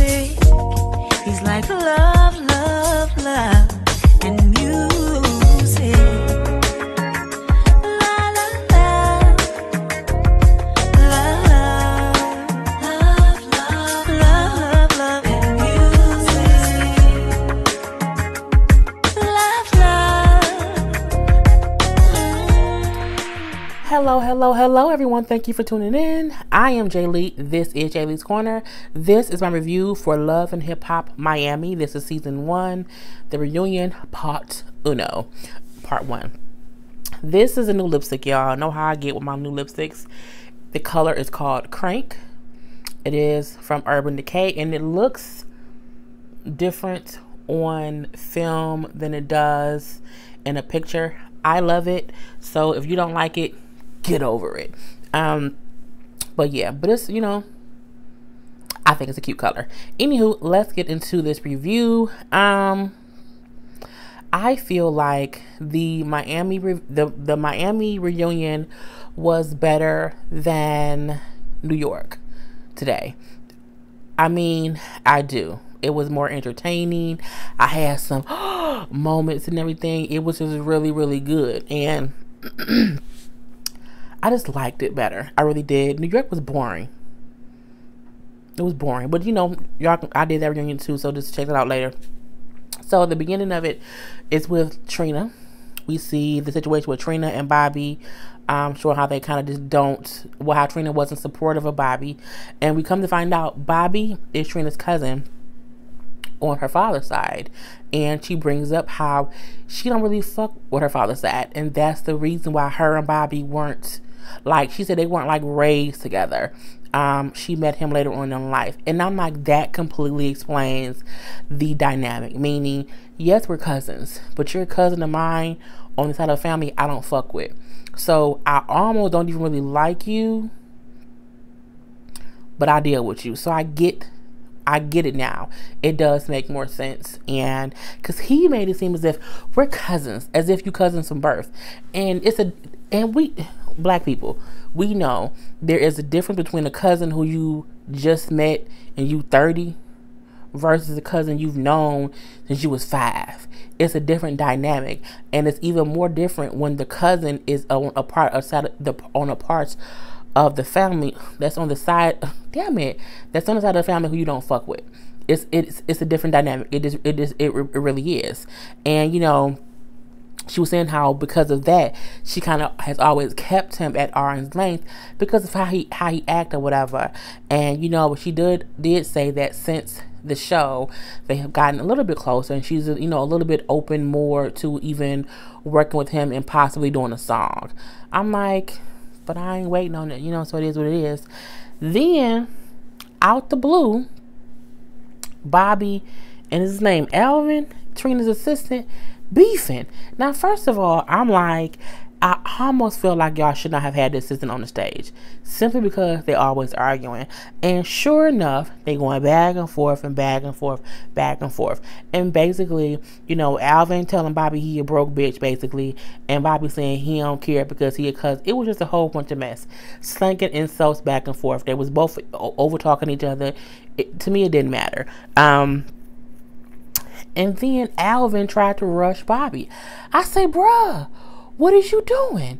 music. He's like love, love, love, and music. La la la, love, love, love, love, love, and music. Love, love. Hello, everyone. Thank you for tuning in. I am Jay Lee. This is Jay Lee's Corner. This is my review for Love and Hip Hop Miami. This is season 1, the reunion part 1. This is a new lipstick, y'all. Know how I get with my new lipsticks. The color is called Crank. It is from Urban Decay, and it looks different on film than it does in a picture. I love it. So if you don't like it, get over it. But it's, I think it's a cute color. Anywho, let's get into this review. I feel like the Miami reunion was better than New York today. I mean, I do. It was more entertaining. I had some moments and everything. It was just really, really good. And I just liked it better. I really did. New York was boring. It was boring. But, y'all, I did that reunion too, so just check it out later. So, the beginning of it is with Trina. We see the situation with Trina and Bobby. Showing how they kind of just how Trina wasn't supportive of Bobby. And we come to find out Bobby is Trina's cousin on her father's side, and she brings up how she don't really fuck with her father's side, and that's the reason why her and Bobby weren't, like, she said they weren't like raised together. She met him later on in life, and I'm like, that completely explains the dynamic, meaning, yes, we're cousins, but you're a cousin of mine on the side of the family I don't fuck with, so I almost don't even really like you, but I deal with you. So I get it now. It does make more sense. And because he made it seem as if we're cousins, as if you cousins from birth. And we black people, we know there is a difference between a cousin who you just met and you 30 versus a cousin you've known since you was 5. It's a different dynamic, and it's even more different when the cousin is on a part of the family that's on the side, that's on the side of the family who you don't fuck with. It's a different dynamic. It really is. And she was saying how because of that she kind of has always kept him at arm's length because of how he act or whatever. And she did say that since the show they have gotten a little bit closer, and she's a little bit open more to even working with him and possibly doing a song. I'm like, but I ain't waiting on it, so it is what it is. Then, out the blue, Bobby and his name, Alvin, Trina's assistant, beefing. Now, first of all, I'm like, I almost feel like y'all should not have had the assistant on the stage, simply because they're always arguing. And sure enough, they going back and forth and back and forth, back and forth. And basically, Alvin telling Bobby he a broke bitch, basically, and Bobby saying he don't care because he a cousin. It was just a whole bunch of mess, slinking insults back and forth. They was both over talking each other. To me, it didn't matter. And then Alvin tried to rush Bobby. I say, bruh, what is you doing?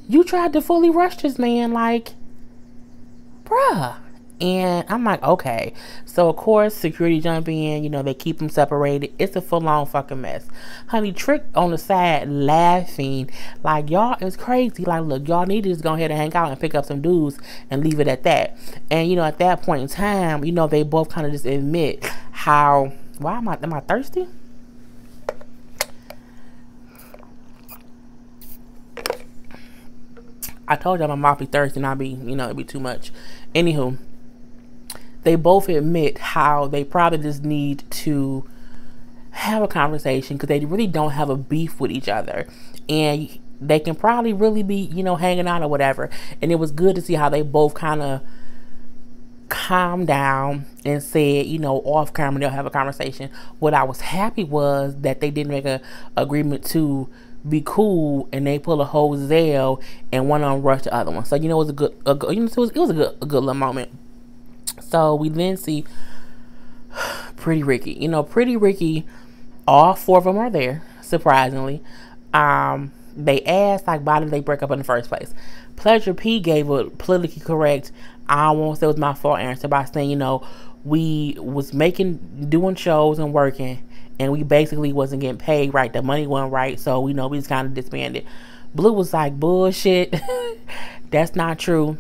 You tried to fully rush this man, like, bruh. And I'm like, okay. So, of course, security jump in. They keep them separated. It's a full-on fucking mess. Honey, Trick on the side laughing. Like, y'all is crazy. Like, look, y'all need to just go ahead and hang out and pick up some dudes and leave it at that. And, at that point in time, they both kind of just admit how... Why am I thirsty? I told y'all my mouth be thirsty and it'd be too much. Anywho, they both admit how they probably just need to have a conversation because they really don't have a beef with each other. And they can probably really be, hanging out or whatever. And it was good to see how they both kind of calmed down and said, off camera they'll have a conversation. What I was happy was that they didn't make a agreement to be cool and they pull a whole Zell and one on rush the other one. So it was a good little moment. So we then see Pretty Ricky. You know, Pretty Ricky, all four of them are there, surprisingly. They asked, like, why did they break up in the first place? Pleasure P gave a politically correct, I won't say it was my fault answer by saying, you know, we was doing shows and working, and we basically wasn't getting paid right. The money wasn't right, so we know we just kind of disbanded. Blue was like, bullshit. That's not true.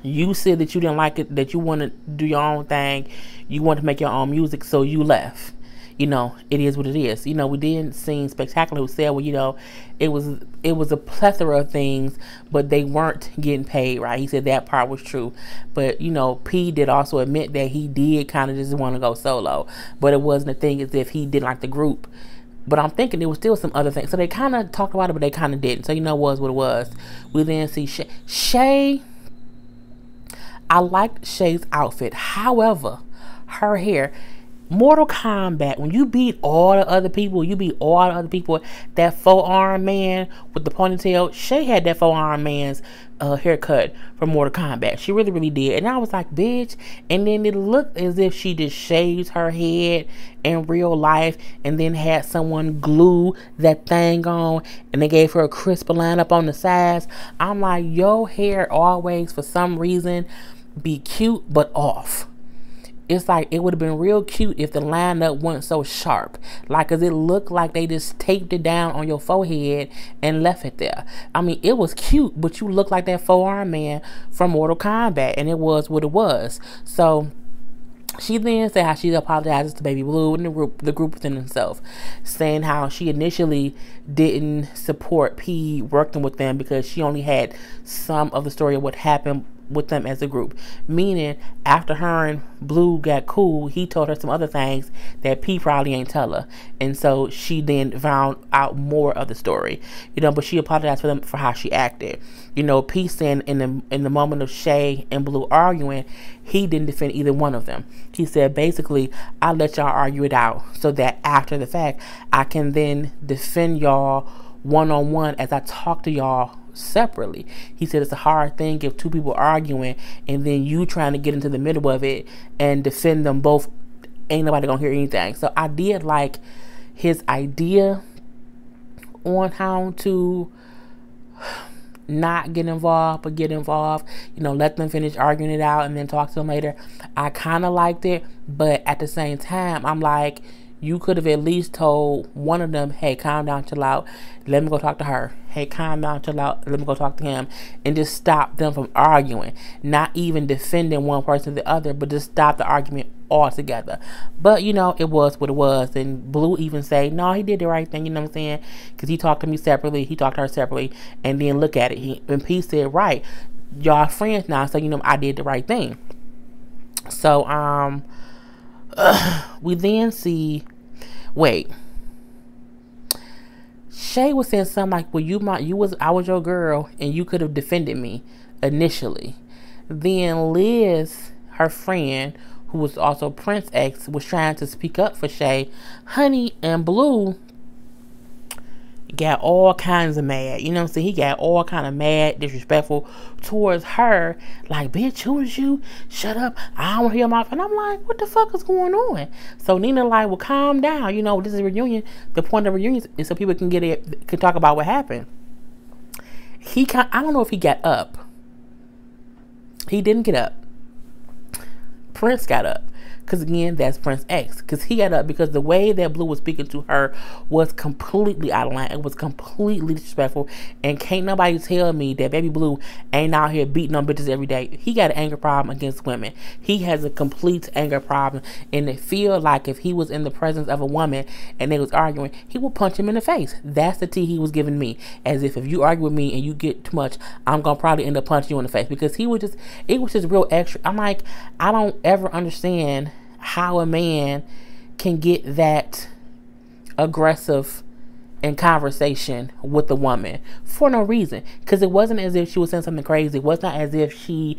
You said that you didn't like it, that you want to do your own thing, you want to make your own music, so you left. You know, it is what it is. You know, we didn't sing Spectacular, who said, well, you know, it was a plethora of things, but they weren't getting paid, right? He said that part was true. But, you know, P did also admit that he did kind of just want to go solo. But it wasn't a thing as if he didn't like the group. But I'm thinking there was still some other things. So they kind of talked about it, but they kind of didn't. So, you know, it was what it was. We then see Shay. I liked Shay's outfit. However, her hair... Mortal Kombat, when you beat all the other people, that four-arm man with the ponytail, Shay had that four-arm man's haircut from Mortal Kombat. She really, really did. And I was like, bitch. And then it looked as if she just shaved her head in real life and then had someone glue that thing on, and they gave her a crisp line up on the sides. I'm like, your hair always, for some reason, be cute but off. It's like, it would have been real cute if the lineup wasn't so sharp. Like, cause it looked like they just taped it down on your forehead and left it there. I mean, it was cute, but you look like that four-arm man from Mortal Kombat, and it was what it was. So she then said how she apologizes to Baby Blue and the group within themselves, saying how she initially didn't support P working with them because she only had some of the story of what happened with them as a group. Meaning, after her and Blue got cool, he told her some other things that P probably ain't tell her. And so she then found out more of the story. You know, but she apologized for them for how she acted. You know, P saying in the moment of Shay and Blue arguing, he didn't defend either one of them. He said, basically, I let y'all argue it out so that after the fact, I can then defend y'all one-on-one as I talk to y'all separately. He said it's a hard thing if two people arguing and then you trying to get into the middle of it and defend them both. Ain't nobody gonna hear anything. So I did like his idea on how to not get involved but get involved. You know, let them finish arguing it out and then talk to them later. I kind of liked it, but at the same time, I'm like, you could have at least told one of them, hey, calm down, chill out, let me go talk to her. Hey, calm down, chill out, let me go talk to him. And just stop them from arguing. Not even defending one person or the other, but just stop the argument altogether. But, you know, it was what it was. And Blue even say, no, he did the right thing, you know what I'm saying? Because he talked to me separately, he talked to her separately. And then look at it. And P said, right, y'all friends now, so, you know, I did the right thing. So, we then see, wait, Shay was saying something like, well, I was your girl and you could have defended me initially. Then Liz, her friend, who was also Prince X, was trying to speak up for Shay. Honey and Blue got all kinds of mad. You know what I'm saying? He got all kind of mad, disrespectful towards her. Like, bitch, who is you? Shut up. I don't want to hear my... And I'm like, what the fuck is going on? So Nina like, well, calm down. You know, this is a reunion. The point of reunions is so people can can talk about what happened. I don't know if he got up. He didn't get up. Prince got up. Because again, that's Prince X. Because he got up because the way that Blue was speaking to her was completely out of line. It was completely disrespectful. And can't nobody tell me that Baby Blue ain't out here beating on bitches every day. He got an anger problem against women. He has a complete anger problem. And it feel like if he was in the presence of a woman and they was arguing, he would punch him in the face. That's the tea he was giving me. As if you argue with me and you get too much, I'm going to probably end up punching you in the face. Because it was just real extra. I'm like, I don't ever understand how a man can get that aggressive in conversation with a woman for no reason. Because it wasn't as if she was saying something crazy. It was not as if she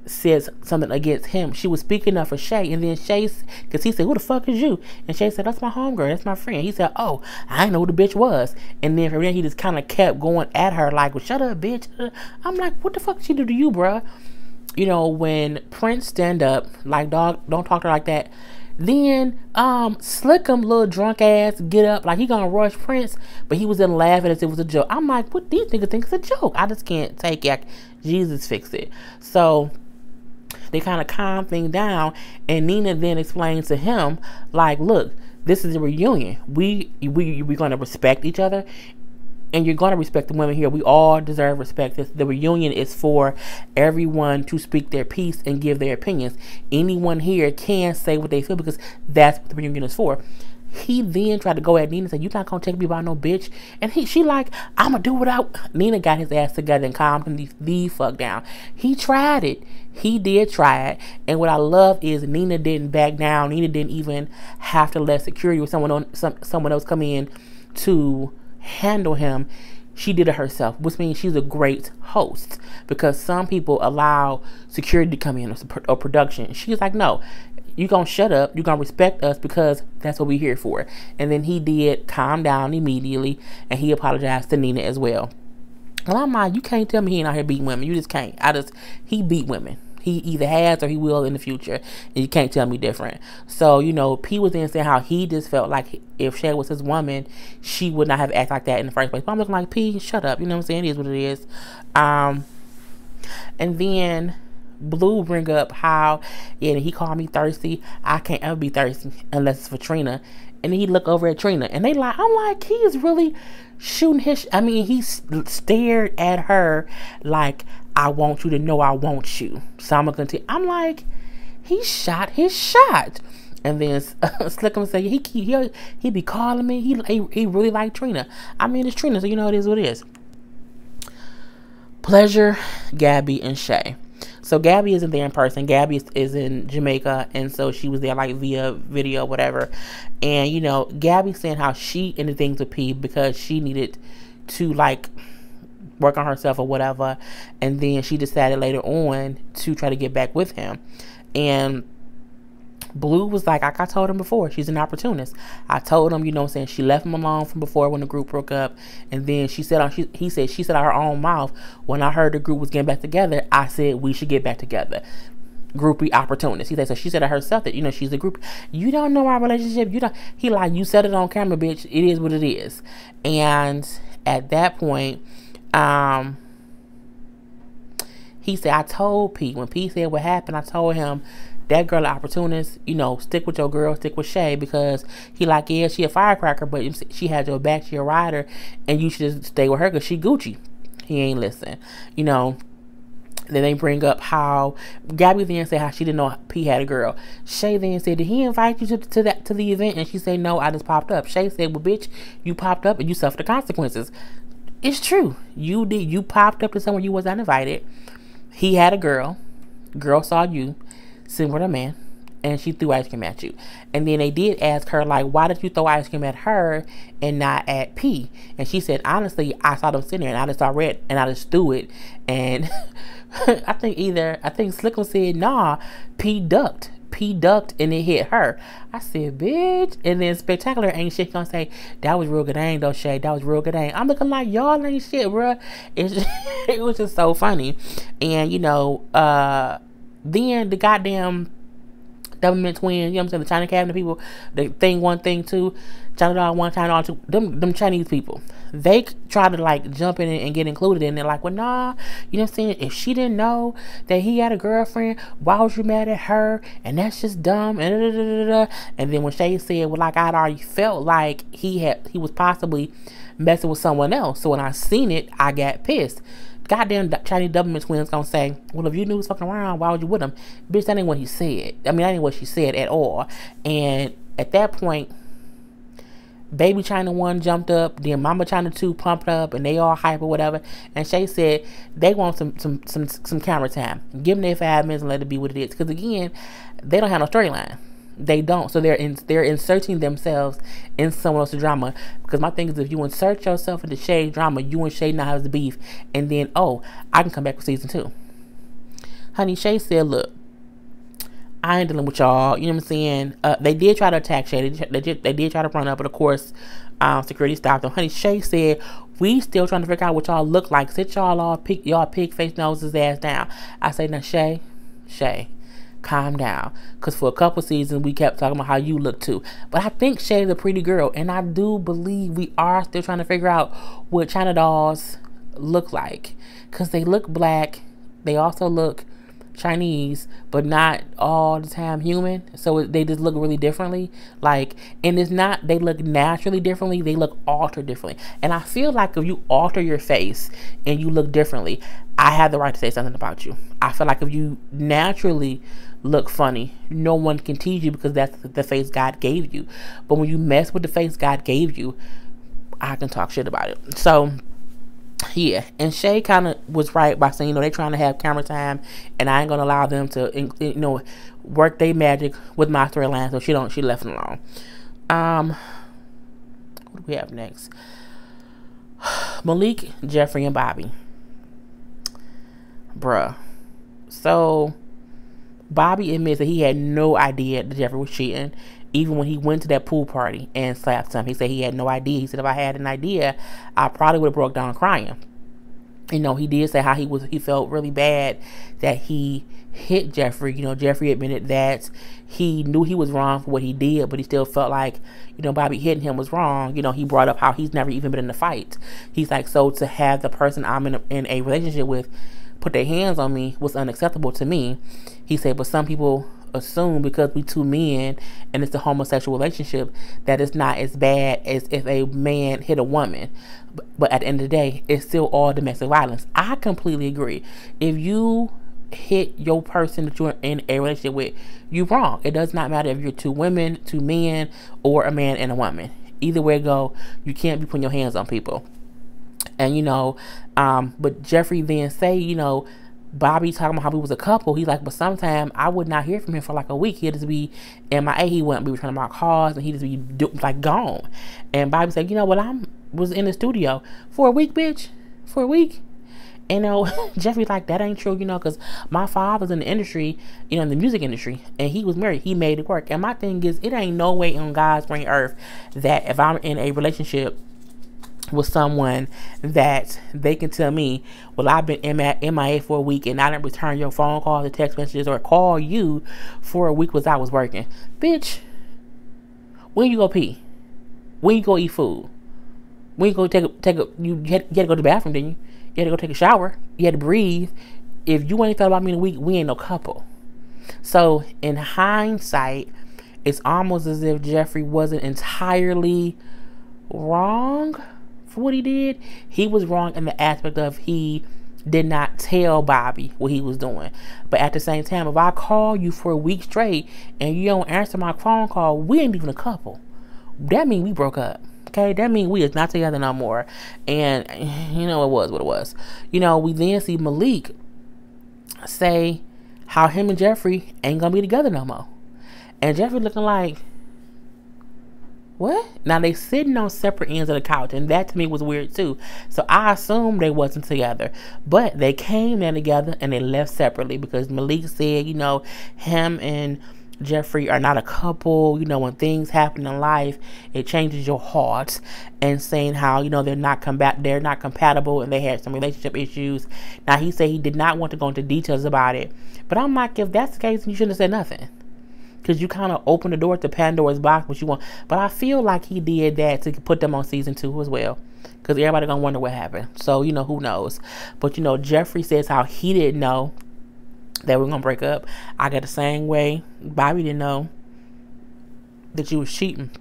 said something against him. She was speaking up for Shay. And then Shay, because he said, who the fuck is you? And Shay said, that's my homegirl. That's my friend. He said, oh, I didn't know who the bitch was. And then from there, he just kind of kept going at her like, well, shut up, bitch. I'm like, what the fuck did she do to you, bruh? You know, when Prince stand up, like, dog, don't talk to her like that. Then Slickum, little drunk ass, get up like he gonna rush Prince, but he was in laughing as if it was a joke. I'm like, what these niggas think it's a joke? I just can't take it. Jesus fix it. So they kind of calm things down, and Nina then explains to him, like, look, this is a reunion. We're gonna respect each other, and you're going to respect the women here. We all deserve respect. The reunion is for everyone to speak their piece and give their opinions. Anyone here can say what they feel, because that's what the reunion is for. He then tried to go at Nina and say, you not going to take me by no bitch. And she like, I'm going to do what Nina got his ass together and calmed him the fuck down. He tried it. He did try it. And what I love is Nina didn't back down. Nina didn't even have to let security or someone else come in to handle him. She did it herself, which means she's a great host, because some people allow security to come in or production. She's like, no, you gonna shut up, you gonna respect us, because that's what we're here for. And then he did calm down immediately, and he apologized to Nina as well. And I'm like, you can't tell me he ain't out here beating women. You just can't. He beat women. He either has or he will in the future, and you can't tell me different. So, you know, P was then saying how he just felt like if Shay was his woman, she would not have acted like that in the first place. But I'm looking like, P, shut up. You know what I'm saying? It is what it is. And then Blue bring up how, yeah, he called me thirsty. I can't ever be thirsty unless it's for Trina. And then he look over at Trina, and they like, I'm like, he is really shooting his, he stared at her like, I want you to know I want you. So I'm gonna continue. I'm like, he shot his shot. And then Slickum say he be calling me. He really like Trina. I mean, it's Trina, so you know it is what it is. Pleasure, Gabby, and Shay. So Gabby isn't there in person. Gabby is in Jamaica, and so she was there like via video, whatever. And you know, Gabby saying how she ended things with P because she needed to like work on herself or whatever, and then she decided later on to try to get back with him. And Blue was like I told him before, she's an opportunist. I told him, you know what I'm saying, she left him alone from before when the group broke up, and then she said out her own mouth, when I heard the group was getting back together, I said we should get back together. Groupie opportunist. He said, so she said to herself that, you know, she's a groupie. You don't know our relationship. He like, you said it on camera, bitch. It is what it is. And at that point, he said, I told P, when P said what happened, I told him, that girl an opportunist, you know, stick with your girl, stick with Shay, because he like, yeah, she a firecracker, but she had your back, she a rider, and you should just stay with her because she Gucci. He ain't listen, you know. Then they bring up how Gabby then said how she didn't know P had a girl. Shay then said, did he invite you to the event? And she said, no, I just popped up. Shay said, well, bitch, you popped up and you suffered the consequences. It's true. You popped up to somewhere you was not invited. He had a girl. Girl saw you sitting with a man, and she threw ice cream at you. And then they did ask her, like, why did you throw ice cream at her and not at P? And she said, honestly, I saw them sitting there, and I just saw red, and I just threw it. And I think Slickum said, nah, P ducked, and it hit her. I said, bitch. And then Spectacular ain't shit gonna say, that was real good aim though, Shay. That was real good aim. I'm looking like, y'all ain't shit, bruh. It was just so funny. And, you know, then the goddamn government twins, you know what I'm saying, the China cabinet people, the thing one, thing two, China dog one, China dog two, them Chinese people, they try to like jump in and get included in it. Like, well, nah, you know what I'm saying, if she didn't know that he had a girlfriend, why was you mad at her? And that's just dumb. And then when Shay said, well, like, I'd already felt like he was possibly messing with someone else, so when I seen it, I got pissed. Goddamn Chinese government twins gonna say, well, if you knew he was fucking around, why would you with him? Bitch, that ain't what he said. I mean, that ain't what she said at all. And at that point, Baby China 1 jumped up, then Mama China 2 pumped up, and they all hype or whatever. And Shay said they want some camera time. Give them their 5 minutes and let it be what it is. Because again, they don't have no storyline. They don't. So they're inserting themselves in someone else's drama. Because my thing is, if you insert yourself into Shay's drama, you and Shay now have the beef, and then, oh, I can come back for season 2. Honey, Shay said, look, I ain't dealing with y'all. You know what I'm saying? They did try to attack Shay. They did try to run up, but of course, security stopped them. Honey, Shay said, we still trying to figure out what y'all look like. Sit y'all all pig face noses ass down. I say, now Shay, calm down. Because for a couple seasons, we kept talking about how you look too. But I think Shay's a pretty girl. And I do believe we are still trying to figure out what China dolls look like. Because they look black. They also look Chinese, but not all the time human. So they just look really differently. Like, and it's not they look naturally differently, they look altered differently. And I feel like if you alter your face and you look differently, I have the right to say something about you. I feel like if you naturally look funny, no one can tease you because that's the face God gave you. But when you mess with the face God gave you, I can talk shit about it. So yeah, and Shay kind of was right by saying, they're trying to have camera time, and I ain't gonna allow them to, work their magic with my storyline. So she left it alone. What do we have next? Malik, Jeffrey, and Bobby. Bruh. So Bobby admits that he had no idea that Jeffrey was cheating. Even when he went to that pool party and slapped him, he said he had no idea. He said if I had an idea, I probably would have broke down crying. He did say how he felt really bad that he hit Jeffrey. Jeffrey admitted that he knew he was wrong for what he did, but he still felt like, Bobby hitting him was wrong. He brought up how he's never even been in a fight. He's like, so to have the person I'm in a relationship with put their hands on me was unacceptable to me. He said, but some people assume because we two men and it's a homosexual relationship that it's not as bad as if a man hit a woman. But at the end of the day, it's still all domestic violence. I completely agree. If you hit your person that you're in a relationship with, you're wrong. It does not matter if you're two women, two men, or a man and a woman. Either way it go, you can't be putting your hands on people. And but Jeffrey then say, Bobby talking about how he was a couple. He's like, but sometimes I would not hear from him for like a week. He'd just be MIA. He wouldn't be returning my calls, and he'd just be gone. And Bobby said, I was in the studio for a week, bitch, for a week. And Jeffrey's like, that ain't true, because my father's in the industry, in the music industry, and he was married. He made it work. And my thing is, it ain't no way on God's green earth that if I'm in a relationship with someone that they can tell me, well, I've been MIA for a week and I didn't return your phone calls or text messages or call you for a week because I was working. Bitch, when you go pee? When you go eat food? When you go you had to go to the bathroom, didn't you? You had to go take a shower. You had to breathe. If you ain't thought about me in a week, we ain't no couple. So in hindsight, it's almost as if Jeffrey wasn't entirely wrong for what he did. He was wrong in the aspect of he did not tell Bobby what he was doing. But at the same time, if I call you for a week straight and you don't answer my phone call, we ain't even a couple. That means we broke up. Okay, that means we is not together no more. And it was what it was. We then see Malik say how him and Jeffrey ain't gonna be together no more. And Jeffrey looking like, what? Now they sitting on separate ends of the couch, and that to me was weird too. So I assumed they wasn't together, but they came in together and they left separately because Malik said, him and Jeffrey are not a couple. When things happen in life, it changes your heart, and saying how they're not compatible, and they had some relationship issues. Now he said he did not want to go into details about it, but I'm like, if that's the case, you shouldn't have said nothing. Because you kind of open the door to Pandora's box, what you want. But I feel like he did that to put them on season 2 as well. Because everybody going to wonder what happened. So, who knows. But, Jeffrey says how he didn't know that we're going to break up. I got the same way. Bobby didn't know that you was cheating.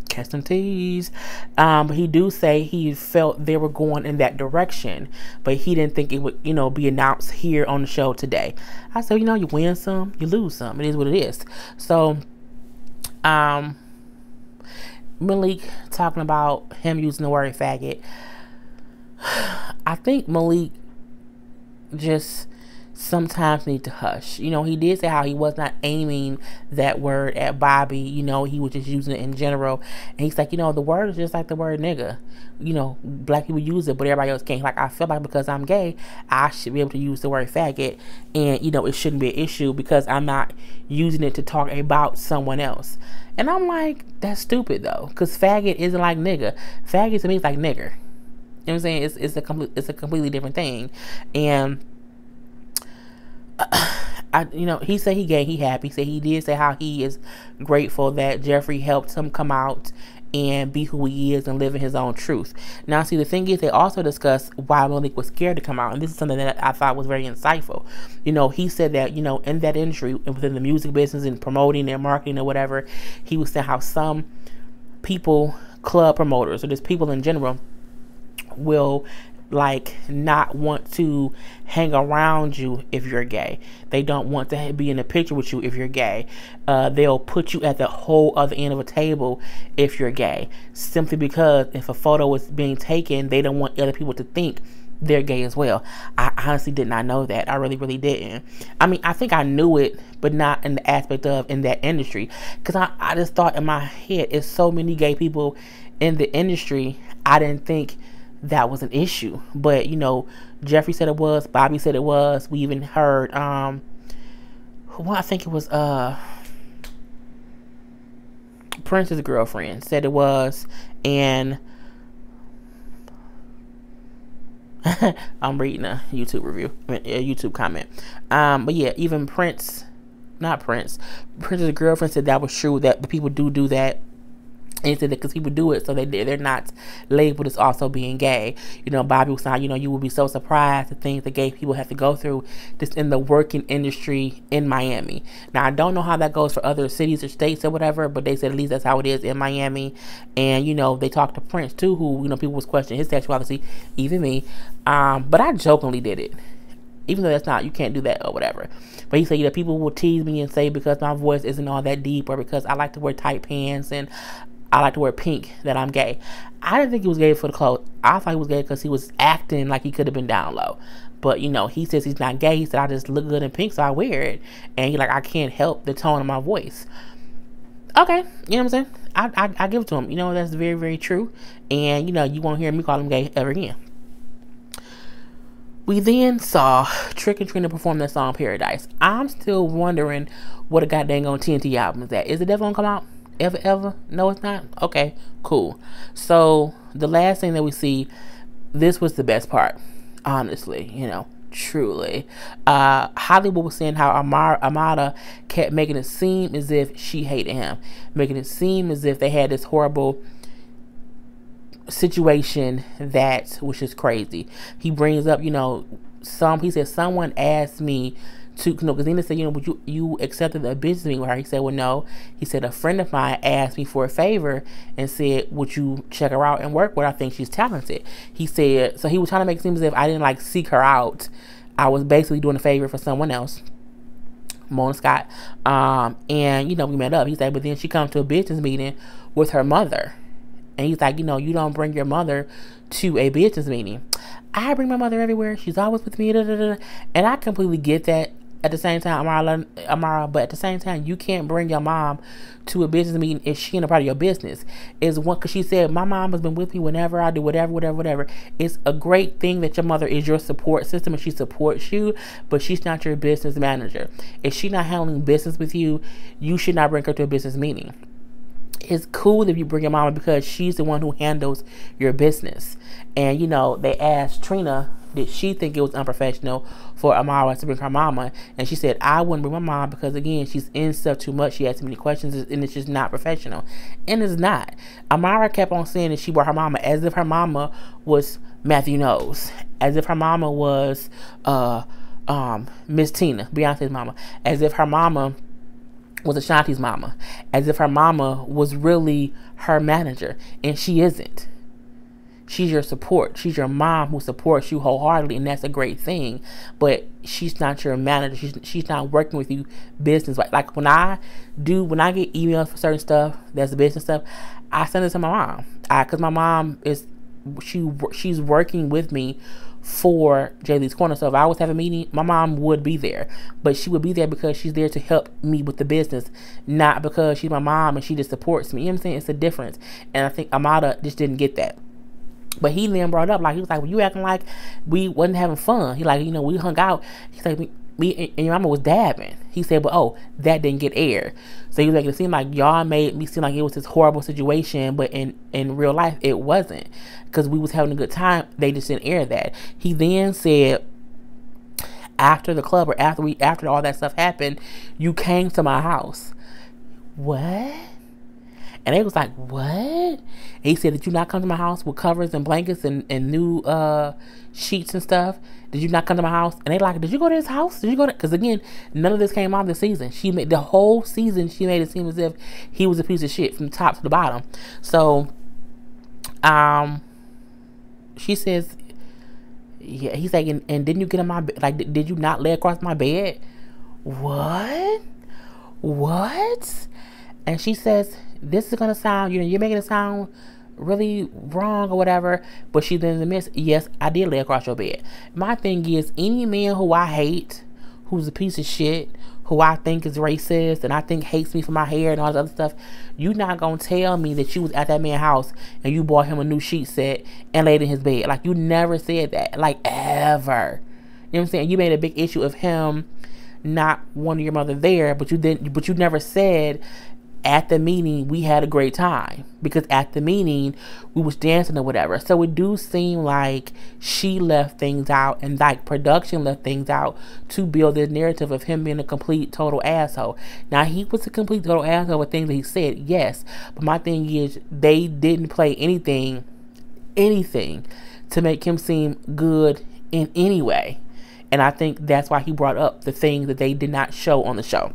Catch some tease. But he do say he felt they were going in that direction, but he didn't think it would, be announced here on the show today. I said, you win some, you lose some. It is what it is. So, Malik talking about him using the word faggot. I think Malik just sometimes need to hush. He did say how he was not aiming that word at Bobby. He was just using it in general. And he's like, the word is just like the word nigga. Black people use it, but everybody else can't. Like, I feel like because I'm gay, I should be able to use the word faggot. And, it shouldn't be an issue because I'm not using it to talk about someone else. And I'm like, that's stupid, though. Because faggot isn't like nigga. Faggot to me is like nigger. You know what I'm saying? It's a completely different thing. And He said he gay, he happy. He said he did say how he is grateful that Jeffrey helped him come out and be who he is and live in his own truth. Now, see, the thing is, they also discussed why Malik was scared to come out, and this is something that I thought was very insightful. He said that, in that industry, within the music business and promoting and marketing or whatever, he was saying how some people, club promoters, or just people in general, will not want to hang around you if you're gay. They don't want to be in a picture with you if you're gay. They'll put you at the whole other end of a table if you're gay, simply because if a photo is being taken, they don't want other people to think they're gay as well. I honestly did not know that. I really didn't. I mean, I think I knew it, but not in the aspect of in that industry, because I just thought in my head, it's so many gay people in the industry, I didn't think that was an issue. But Jeffrey said it was, Bobby said it was. We even heard I think it was Prince's girlfriend said it was, and I'm reading a YouTube review, a YouTube comment. But yeah, even Prince's girlfriend said that was true, that the people do that. And he said that because people do it, so they're not labeled as also being gay. Bobby was saying, you would be so surprised the things that gay people have to go through just in the working industry in Miami. Now, I don't know how that goes for other cities or states or whatever, but they said at least that's how it is in Miami. And, they talked to Prince too, who, people was questioning his sexuality, even me. But I jokingly did it, even though that's not, you can't do that or whatever. But he said, people will tease me and say because my voice isn't all that deep, or because I like to wear tight pants and I like to wear pink, that I'm gay. I didn't think he was gay for the clothes. I thought he was gay because he was acting like he could have been down low. But, he says he's not gay. He said, I just look good in pink, so I wear it. And he's like, I can't help the tone of my voice. Okay, you know what I'm saying? I give it to him. That's very, very true. And, you won't hear me call him gay ever again. We then saw Trick and Trina perform that song, Paradise. I'm still wondering what a goddamn on TNT album is that. Is the devil gonna come out? Ever? No, it's not? Okay, cool. So, the last thing that we see, this was the best part, honestly, truly. Hollywood was saying how Amada kept making it seem as if she hated him, making it seem as if they had this horrible situation that was just crazy. He brings up, he said, someone asked me to, because Nina said, would you accepted a business meeting with her? He said, well, no. He said, a friend of mine asked me for a favor and said, would you check her out and work with her? I think she's talented. He said, so he was trying to make it seem as if I didn't seek her out. I was basically doing a favor for someone else, Mona Scott. And, we met up. He said, but then she comes to a business meeting with her mother. And he's like, you don't bring your mother to a business meeting. I bring my mother everywhere. She's always with me. And I completely get that. At the same time, Amara, but at the same time, you can't bring your mom to a business meeting if she ain't a part of your business. Because she said, my mom has been with me whenever I do whatever. It's a great thing that your mother is your support system and she supports you, but she's not your business manager. If she's not handling business with you, you should not bring her to a business meeting. It's cool if you bring your mama because she's the one who handles your business. And, they asked Trina, did she think it was unprofessional for Amara to bring her mama? And she said, I wouldn't bring my mom because, again, she's in stuff too much. She has too many questions, and it's just not professional. And it's not. Amara kept on saying that she brought her mama as if her mama was Matthew Knowles, as if her mama was Miss Tina, Beyonce's mama, as if her mama was Ashanti's mama, as if her mama was really her manager, and she isn't. She's your support. She's your mom who supports you wholeheartedly, and that's a great thing. But she's not your manager. She's not working with you business. Like when I get emails for certain stuff, that's the business stuff, I send it to my mom. Because my mom she's working with me for Jaylee's Corner. So if I was having a meeting, my mom would be there. But she would be there because she's there to help me with the business, not because she's my mom and she just supports me. You know what I'm saying? It's a difference. And I think Amada just didn't get that. But he then brought up, he was like, well, you acting like we wasn't having fun. He we hung out. He's like, me and your mama was dabbing. He said, but that didn't get aired. So he was making it seem like y'all made me seem like it was this horrible situation, but in real life, it wasn't. Because we was having a good time. They just didn't air that. He then said, after the club, or after all that stuff happened, you came to my house. What? And they was like, what? And he said, did you not come to my house with covers and blankets and new sheets and stuff? Did you not come to my house? And they like, did you go to his house? Did you go to? Because again, none of this came out this season. She made the whole season. She made it seem as if he was a piece of shit from the top to the bottom. So, she says, yeah. He's like, and didn't you get in my bed? Like, did you not lay across my bed? What? And she says, this is gonna sound, you're making it sound really wrong or whatever, but she then admits, yes, I did lay across your bed. My thing is, any man who I hate, who's a piece of shit, who I think is racist and I think hates me for my hair and all this other stuff, you not gonna tell me that you was at that man's house and you bought him a new sheet set and laid in his bed. Like, you never said that, like, ever. You know what I'm saying? You made a big issue of him not wanting your mother there, but you never said, at the meeting we had a great time, because at the meeting we was dancing or whatever. So it do seem like she left things out, and like production left things out to build this narrative of him being a complete total asshole. Now, he was a complete total asshole with things that he said, yes, but my thing is, they didn't play anything to make him seem good in any way. And I think that's why he brought up the things that they did not show on the show.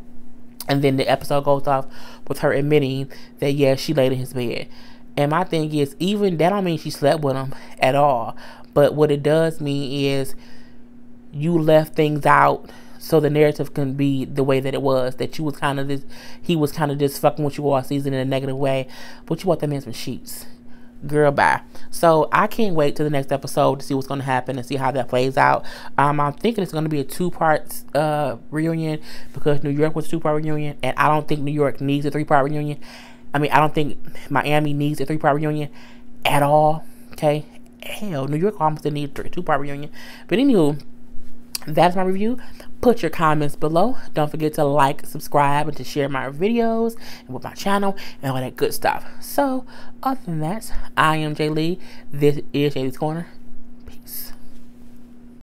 And then the episode goes off with her admitting that, yeah, she laid in his bed. And my thing is, even that don't mean she slept with him at all. But what it does mean is you left things out so the narrative can be the way that it was. That you was kind of this, he was kind of just fucking with you all season in a negative way. But you want that man some sheets. Girl, bye. So I can't wait till the next episode to see what's going to happen and see how that plays out. I'm thinking it's going to be a 2-part reunion, because New York was a 2-part reunion, and I don't think New York needs a 3-part reunion. I mean, I don't think Miami needs a 3-part reunion at all. Okay, hell, New York almost didn't need a 2-part reunion. But anywho, that's my review. Put your comments below. Don't forget to like, subscribe, and to share my videos and with my channel and all that good stuff. So, other than that, I am Jay Lee. This is Jaylee's Corner.